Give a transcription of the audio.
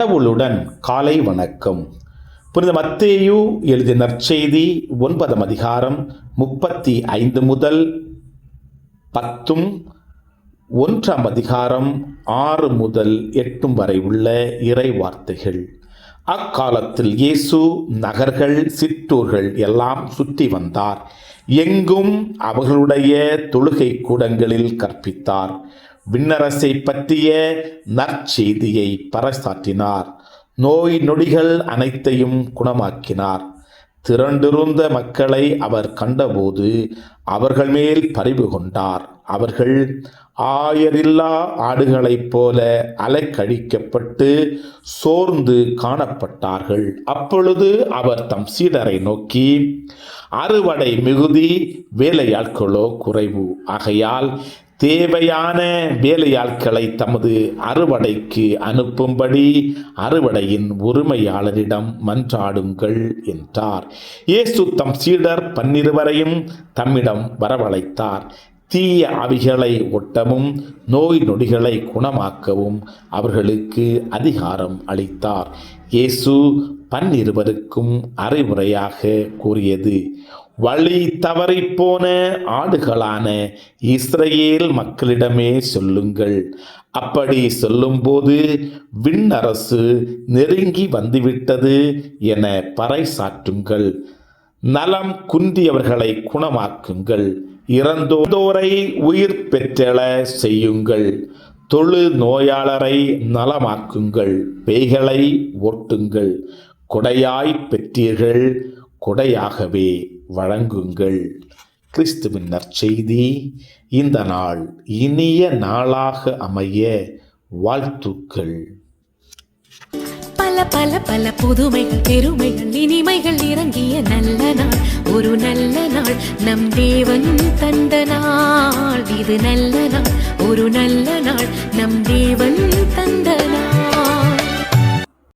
கடவுளுடன் காலை வணக்கம். புனித மத்தேயு எழுதிய நற்செய்தி 9 அதிகாரம் 35 முதல் 10, 1 அதிகாரம் 6 முதல் 8 வரை உள்ள இறை வார்த்தைகள். அக்காலத்தில் இயேசு நகர்கள் சிற்றூர்கள் எல்லாம் சுற்றி வந்தார். எங்கும் அவர்களுடைய தொழுகை கூடங்களில் கற்பித்தார். விண்ணரசை பற்றிய நற்செய்தியை பறைசாற்றினார். நோய் நொடிகள் அனைத்தையும் குணமாக்கினார். திரண்டிருந்த மக்களை அவர் கண்டபோது அவர்கள் மேல் பரிவு கொண்டார். அவர்கள் ஆயரில்லா ஆடுகளைப் போல அலைக்கழிக்கப்பட்டு சோர்ந்து காணப்பட்டார்கள். அப்பொழுது அவர் தம் சீடரை நோக்கி, அறுவடை மிகுதி, வேலையாட்களோ குறைவு. ஆகையால் தேவையான வேலையாட்களை தமது அறுவடைக்கு அனுப்பும்படி அறுவடையின் உரிமையாளரிடம் மன்றாடுங்கள் என்றார். இயேசு தம் சீடர் 12 தம்மிடம் வரவழைத்தார். தீய ஆவிகளை ஒட்டவும் நோய் நொடிகளை குணமாக்கவும் அவர்களுக்கு அதிகாரம் அளித்தார். இயேசு 12 அறிவுரையாக கூறியது, வழி தவறிப்போன ஆடுகளான இஸ்ரவேல் மக்களிடமே சொல்லுங்கள். அப்படி சொல்லும்போது விண்ணரசு நெருங்கி வந்துவிட்டது என பறைசாற்றுங்கள். நலம் குன்றியவர்களை குணமாக்குங்கள். இறந்தோரை உயிர் பெற்றெழ செய்யுங்கள். தொழு நோயாளரை நலமாக்குங்கள். பேய்களை ஓட்டுங்கள். கொடையாய் பெற்றீர்கள், கொடையாகவே வழங்குங்கள். கிறிஸ்துவின் நற்செய்தி. இந்த நாள் இனிய நாளாக அமைய வாழ்த்துக்கள். பல பல பல புதுமைகள், பெருமைகள், இனிமைகள் இறங்கிய நல்ல நாள், ஒரு நல்ல நாள், நம் தேவன் தந்த நாள். இது நல்ல நாள், ஒரு நல்ல நாள், நம் தேவன் தந்த நாள்.